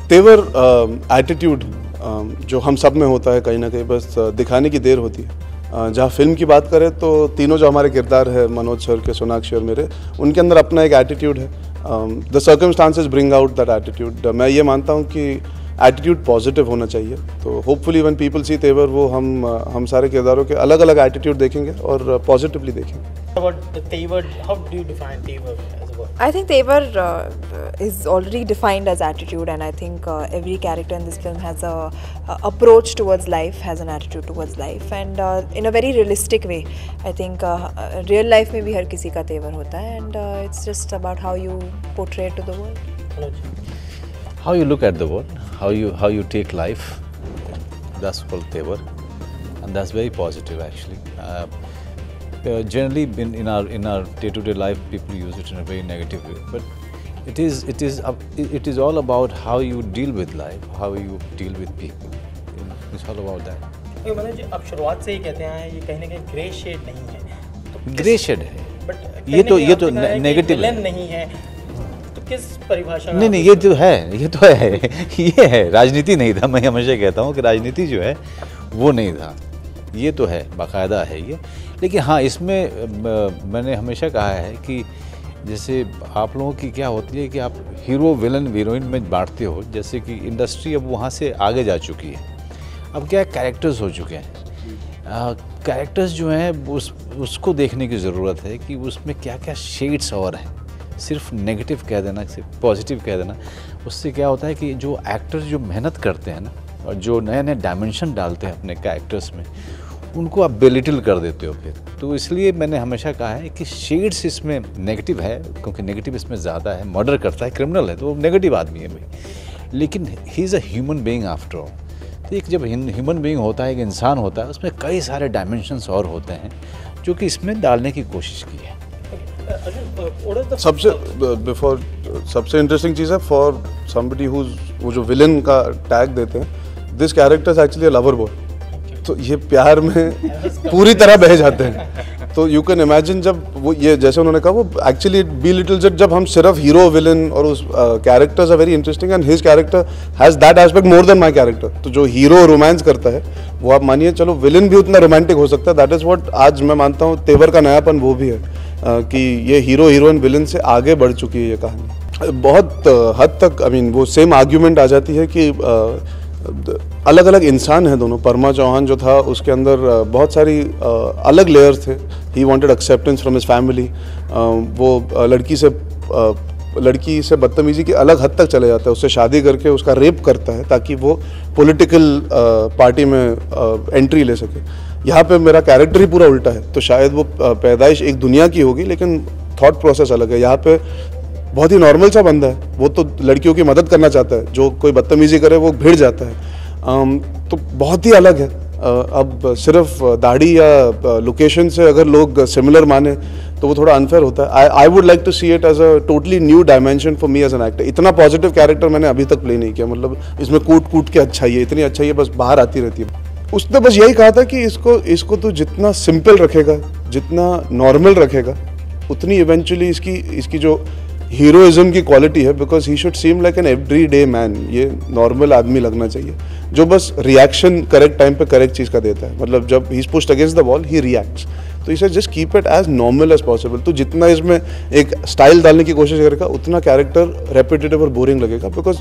तेवर एटीट्यूड जो हम सब में होता है कहीं ना कहीं, बस दिखाने की देर होती है। जहाँ फिल्म की बात करें तो तीनों जो हमारे किरदार है, मनोज सर के, सोनाक्षी और मेरे, उनके अंदर अपना एक एटीट्यूड है। The circumstances bring out that attitude. मैं ये मानता हूँ कि एटीट्यूड पॉजिटिव होना चाहिए, तो होपफुली व्हेन पीपल सी तेवर वो हम सारे किरदारों के अलग अलग एटीट्यूड देखेंगे और पॉजिटिवली देखेंगे। About the Tevar, how do you define Tevar as a word? I think Tevar is already defined as attitude, and I think every character in this film has a approach towards life, has an attitude towards life, and in a very realistic way. I think real life में भी हर किसी का तेवर होता है, and it's just about how you portray it to the world. How you look at the world, how you take life, that's called tevar, and that's very positive actually. Generally in our day-to-day life, people use it in a very negative way, but it is all about how you deal with life, how you deal with people. It's all about that. Manoj ji, आप शुरुआत से ही कहते हैं ये कहीं ना कहीं grey shade नहीं है, तो ग्रे शेड है, बट ये तो नेगेटिव नहीं है, तो किस परिभाषा में? नहीं, ये तो है ये है। राजनीति नहीं था, मैं हमेशा कहता हूँ कि राजनीति जो है वो नहीं था, ये तो है, बाकायदा है ये। लेकिन हाँ, इसमें मैंने हमेशा कहा है कि जैसे आप लोगों की क्या होती है कि आप हीरो विलन हीरोइन में बांटते हो, जैसे कि इंडस्ट्री अब वहाँ से आगे जा चुकी है। अब क्या कैरेक्टर्स हो चुके हैं, कैरेक्टर्स जो हैं उसको देखने की ज़रूरत है कि उसमें क्या क्या शेड्स और हैं। सिर्फ नेगेटिव कह देना, सिर्फ पॉजिटिव कह देना, उससे क्या होता है कि जो एक्टर्स जो मेहनत करते हैं ना, और जो नए नए डायमेंशन डालते हैं अपने कैरेक्टर्स में, उनको आप बेलिटिल कर देते हो फिर। तो इसलिए मैंने हमेशा कहा है कि शेड्स इसमें नेगेटिव है, क्योंकि नेगेटिव इसमें ज़्यादा है। मर्डर करता है, क्रिमिनल है, तो वो नेगेटिव आदमी है भाई, लेकिन he is a human being after all. तो एक जब ह्यूमन बीइंग होता है, एक इंसान होता है, उसमें कई सारे डायमेंशंस और होते हैं जो कि इसमें डालने की कोशिश की है। सबसे इंटरेस्टिंग चीज़ है फॉर समबडी वो जो विलन का टैग देते हैं, this character is actually a lover boy. तो ये प्यार में पूरी तरह बह जाते हैं। तो यू कैन इमेजिन, जब वो ये जैसे उन्होंने कहा, वो एक्चुअली बी लिटिल जेट, जब हम सिर्फ हीरो विलन और उस characters are very interesting and his character has that aspect more than my character. तो जो हीरो रोमांस करता है वो आप मानिए चलो विलन भी उतना रोमांटिक हो सकता है। दैट इज़ व्हाट आज मैं मानता हूँ तेवर का नयापन वो भी है, कि ये हीरो हीरोइन विलन से आगे बढ़ चुकी है ये कहानी। बहुत हद तक वो सेम आर्ग्यूमेंट आ जाती है कि अलग अलग इंसान हैं दोनों। परमा चौहान जो था उसके अंदर बहुत सारी अलग लेयर्स थे। He wanted acceptance from his family. वो लड़की से बदतमीजी की अलग हद तक चले जाता है, उससे शादी करके उसका रेप करता है ताकि वो पॉलिटिकल पार्टी में एंट्री ले सके। यहाँ पे मेरा कैरेक्टर ही पूरा उल्टा है, तो शायद वो पैदाइश एक दुनिया की होगी लेकिन थॉट प्रोसेस अलग है। यहाँ पे बहुत ही नॉर्मल सा बंदा है, वो तो लड़कियों की मदद करना चाहता है, जो कोई बदतमीजी करे वो भिड़ जाता है। तो बहुत ही अलग है। अब सिर्फ दाढ़ी या लोकेशन से अगर लोग सिमिलर माने तो वो थोड़ा अनफेयर होता है। I would like to see it as a totally new dimension for me as an actor. इतना पॉजिटिव कैरेक्टर मैंने अभी तक प्ले नहीं किया, मतलब इसमें कूट कूट के अच्छाई है, इतनी अच्छाई है बस बाहर आती रहती है। उसने बस यही कहा था कि इसको तू जितना सिंपल रखेगा, जितना नॉर्मल रखेगा, उतनी इवेंचुअली इसकी जो हीरोइज्म की क्वालिटी है, because he should seem like an everyday man. ये नॉर्मल आदमी लगना चाहिए जो बस रिएक्शन करेक्ट टाइम पे करेक्ट चीज़ का देता है। मतलब जब he is pushed against the wall he reacts. तो इसे just keep it as normal as possible. तो जितना इसमें एक स्टाइल डालने की कोशिश करेगा उतना कैरेक्टर रेपिटेटिव और बोरिंग लगेगा, because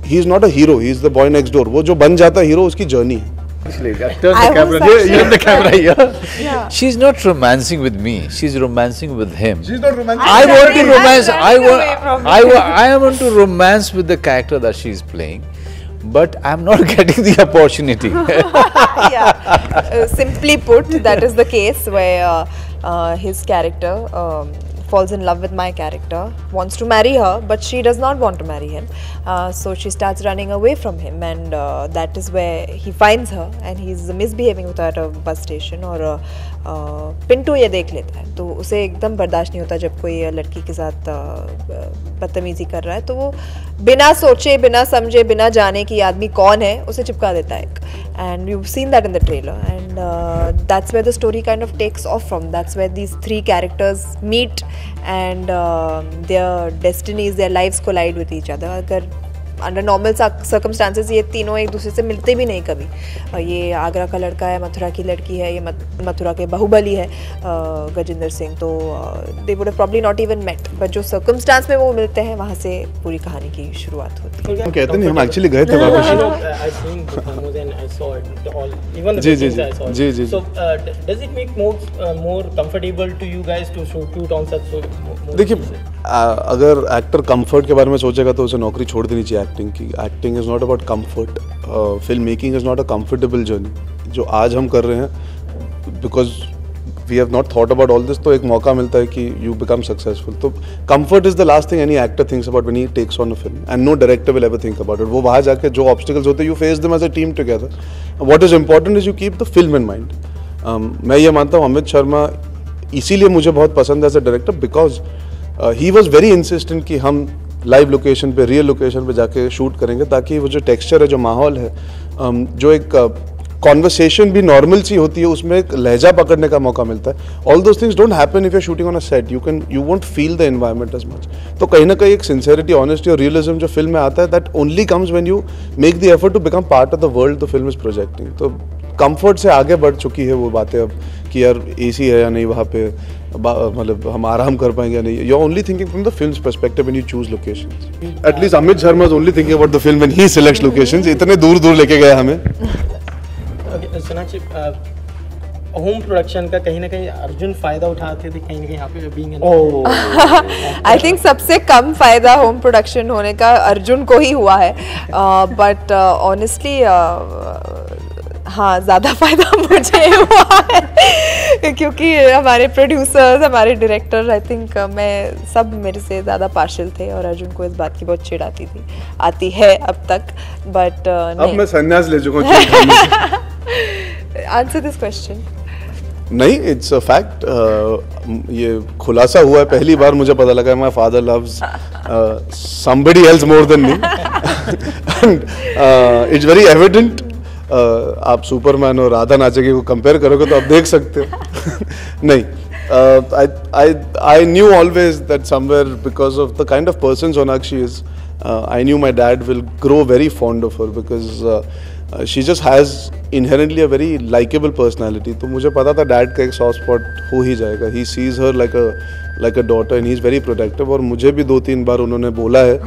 he is not a hero, he is the boy next door. वो जो बन जाता है हीरो, उसकी जर्नी है। Turn the camera here. Yeah. She's not romancing with me. She's romancing with him. She's not romancing. I want to romance. I want to romance with the character that she's playing, but I'm not getting the opportunity. Simply put, that is the case where his character falls in love with my character, wants to marry her, but she does not want to marry him. So she starts running away from him, and that is where he finds her, and he's misbehaving with her at a bus station. और पिंटू ये देख लेता है, तो उसे एकदम बर्दाश्त नहीं होता जब कोई लड़की के साथ बदतमीजी कर रहा है, तो वो बिना सोचे, बिना समझे, बिना जाने कि आदमी कौन है, उसे चिपका देता है। And you've seen that in the trailer, and that's where the story kind of takes off from. That's where these three characters meet, and their destinies, their lives collide with each other. अगर under normal circumstances ये तीनों एक दूसरे से मिलते भी नहीं कभी। ये आगरा का लड़का है, मथुरा की लड़की है, ये मथुरा के बाहुबली है गजेंद्र सिंह, तो they would have probably not even met, but जो सर्कमस्टांस में वो मिलते हैं वहाँ से पूरी कहानी की शुरुआत होती है। हम कहते नहीं, हम एक्चुअली गए थे जी। So does it make more comfortable to you guys to shoot on such देखिए, अगर एक्टर कंफर्ट के बारे में सोचेगा तो उसे नौकरी छोड़ देनी चाहिए एक्टिंग की। Acting is not about comfort, film making is not a comfortable journey जो आज हम कर रहे हैं, because we have not thought about all this, तो एक मौका मिलता है कि यू बिकम सक्सेसफुल। तो comfort is the last thing any actor thinks about when he takes on a film, and no director will ever think about it. वो वहाँ जाके जो ऑब्स्टिकल्स होते हैं you face them as a team together. What is important is you keep the film in mind. मैं ये मानता हूँ अमित शर्मा इसीलिए मुझे बहुत पसंद है as a director, because he was very insistent कि हम लाइव लोकेशन पे, रियल लोकेशन पे जाके शूट करेंगे, ताकि वो जो टेक्सचर है, जो माहौल है, जो एक कॉन्वर्सेशन भी नॉर्मल सी होती है, उसमें एक लहजा पकड़ने का मौका मिलता है। All those things don't happen if you are shooting on a set, you won't feel the environment as much. तो कहीं ना कहीं एक सिंसेरिटी, ऑनेस्टी और रियलिज्म जो फिल्म में आता है, that only comes when you make the effort to become part of the world the film is projecting. तो कंफर्ट से आगे बढ़ चुकी है वो बातें अब कि यार एसी है या नहीं वहाँ पे, मतलब हम आराम कर पाएंगे या नहीं। You are only thinking from the film's perspective when you choose locations. At least Amit Sharma is only thinking about the film when he selects locations. इतने दूर दूर लेके गया हमें। सोनाक्षी, होम प्रोडक्शन का कहीं ना कहीं अर्जुन फायदा उठाते थे, कहीं ना कहीं यहाँ पे बीइंग आई थिंक सबसे कम फायदा होम प्रोडक्शन होने का अर्जुन को ही हुआ है, बट ऑनेस्टली हाँ ज़्यादा फायदा मुझे हुआ है क्योंकि हमारे प्रोड्यूसर्स, हमारे डायरेक्टर, आई थिंक मैं सब मेरे से ज़्यादा पार्शियल थे और अर्जुन को इस बात की बहुत चिढ़ आती है अब तक, बट अब मैं संन्यास ले चुका हूँ। Answer this question. नहीं, इट्स अ फैक्ट। ये खुलासा हुआ है, पहली बार मुझे पता लगा my father loves somebody else more than me, it's very evident. आप सुपरमैन और राधा नाचेगी को कंपेयर करोगे तो आप देख सकते हो। नहीं, I knew always that somewhere, because of the kind of person Sonakshi is, I knew my dad will grow very fond of her because she just has inherently a very likable personality. तो मुझे पता था dad का एक soft spot हो ही जाएगा। He sees her like a daughter and he is very protective। और मुझे भी 2-3 बार उन्होंने बोला है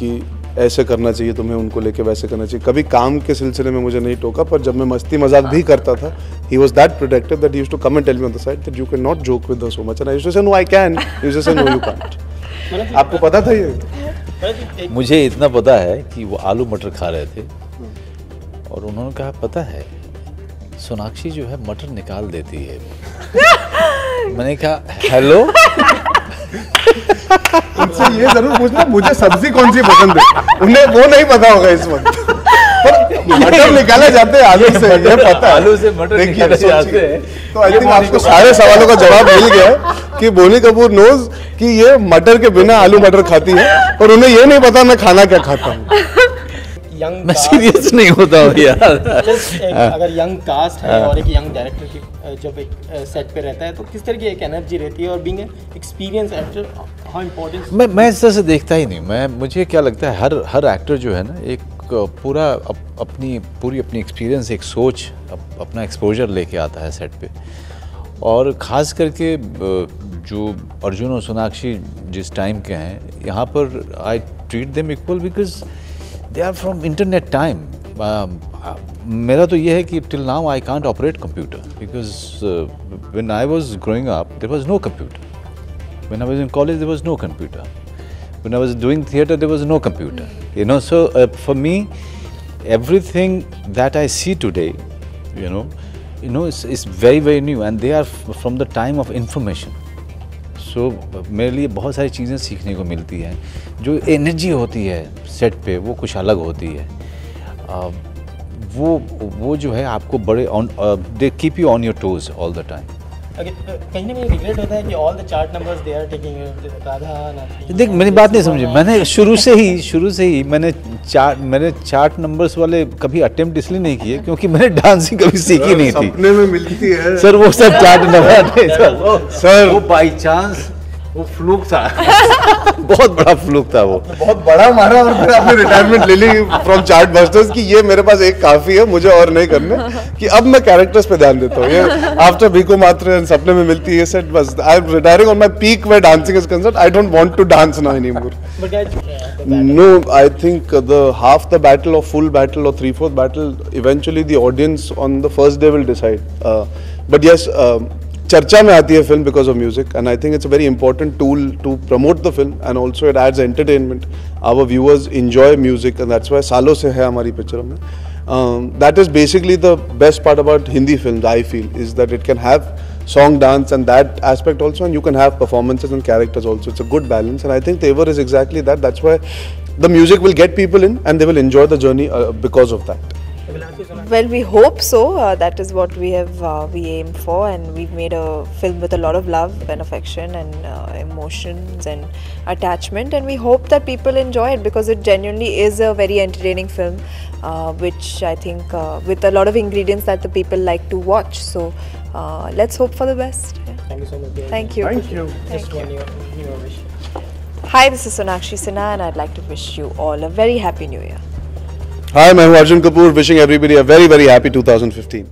कि ऐसे करना चाहिए तुम्हें, उनको लेके वैसे करना चाहिए। कभी काम के सिलसिले में मुझे नहीं टोका, पर जब मैं मस्ती मजाक भी करता था, he was that protective that he used to come and tell me on the side that you cannot joke with her so much, and I used to say no I can, he used to say no you can't। आपको पता था ये? मुझे इतना पता है कि वो आलू मटर खा रहे थे और उन्होंने कहा पता है सोनाक्षी जो है मटर निकाल देती है। मैंने कहा हेलो। उनसे ये जरूर पूछना मुझे सब्जी कौन सी पसंद है, उन्हें वो नहीं पता होगा इस वक्त। मटर निकाले जाते हैं आलू से, ये पता है। आलू से मटर निकाले जाते हैं। तो आई थिंक आपको सारे सवालों का जवाब मिल गया कि बोनी कपूर नोज कि ये मटर के बिना आलू मटर खाती है, और उन्हें ये नहीं पता मैं खाना क्या खाता हूँ। मैं सीरियस नहीं होता हूँ यार। अगर यंग कास्ट है और एक यंग डायरेक्टर की जब एक सेट पे रहता है तो किस तरह की एक एनर्जी रहती है, और being experience actor how important. मैं इस तरह से देखता ही नहीं। मुझे क्या लगता है हर एक्टर जो है ना एक पूरा अपनी एक्सपीरियंस, एक सोच, अपना एक्सपोजर लेके आता है सेट पे। और ख़ास करके जो अर्जुन और सोनाक्षी जिस टाइम के हैं यहाँ पर, I treat them equal because they are from internet time. मेरा तो ये है कि till now I can't operate computer because when I was growing up there was no computer, when I was in college there was no computer, when I was doing theatre there was no computer, you know, so for me everything that I see today, you know is very new and they are from the time of information. So मेरे लिए बहुत सारी चीज़ें सीखने को मिलती हैं। जो एनर्जी होती है सेट पे वो कुछ अलग होती है। वो जो है आपको बड़े they keep you on your toes all the time. कहीं ना कहीं रिग्रेट होता है कि all the chart numbers they are taking Radha. देख मेरी बात नहीं समझी, मैंने शुरू से ही मैंने चार्ट नंबर्स वाले कभी अटेम्प्ट इसलिए नहीं किए क्योंकि मैंने डांसिंग कभी सीखी नहीं थी। सपने में मिलती है सर वो सब चार्ट नंबर सर, वो बाई चांस वो फ्लूक था। बहुत बड़ा फ्लूक था वो। बहुत बड़ा मारा और फिर आपने रिटायरमेंट ले ली फ्रॉम चार्ट बस्टर्स कि ये मेरे पास एक काफी है, मुझे और नहीं करने, कि अब मैं कैरेक्टर्स पे ध्यान देता हूँ। ये आफ्टर भीखू मात्र सपने में मिलती है, ये सेट बस I am retiring on my peak where dancing is concerned. I don't want to dance now anymore. But guys, No, I think the half the battle or full battle or 3/4 battle, eventually the audience on the first day will decide. But yes, चर्चा में आती है film because of music, and I think it's a very important tool to promote the film, and also it adds entertainment. Our viewers enjoy music, and that's why सालों से है हमारी पिक्चरों में. That is basically the best part about Hindi films, I feel, is that it can have song, dance, and that aspect also, and you can have performances and characters also. It's a good balance, and I think Tevar is exactly that. That's why the music will get people in, and they will enjoy the journey because of that. Well, we hope so. That is what we aim for, and we've made a film with a lot of love and affection and emotions and attachment, and we hope that people enjoy it because it genuinely is a very entertaining film, which I think with a lot of ingredients that the people like to watch. So let's hope for the best. thank you so much. guys. Thank you. Thank you. Just one your wish. Hi, this is Sonakshi Sinha, and I'd like to wish you all a very happy New Year. Hi, I'm Arjun Kapoor, wishing everybody a very, very happy 2015.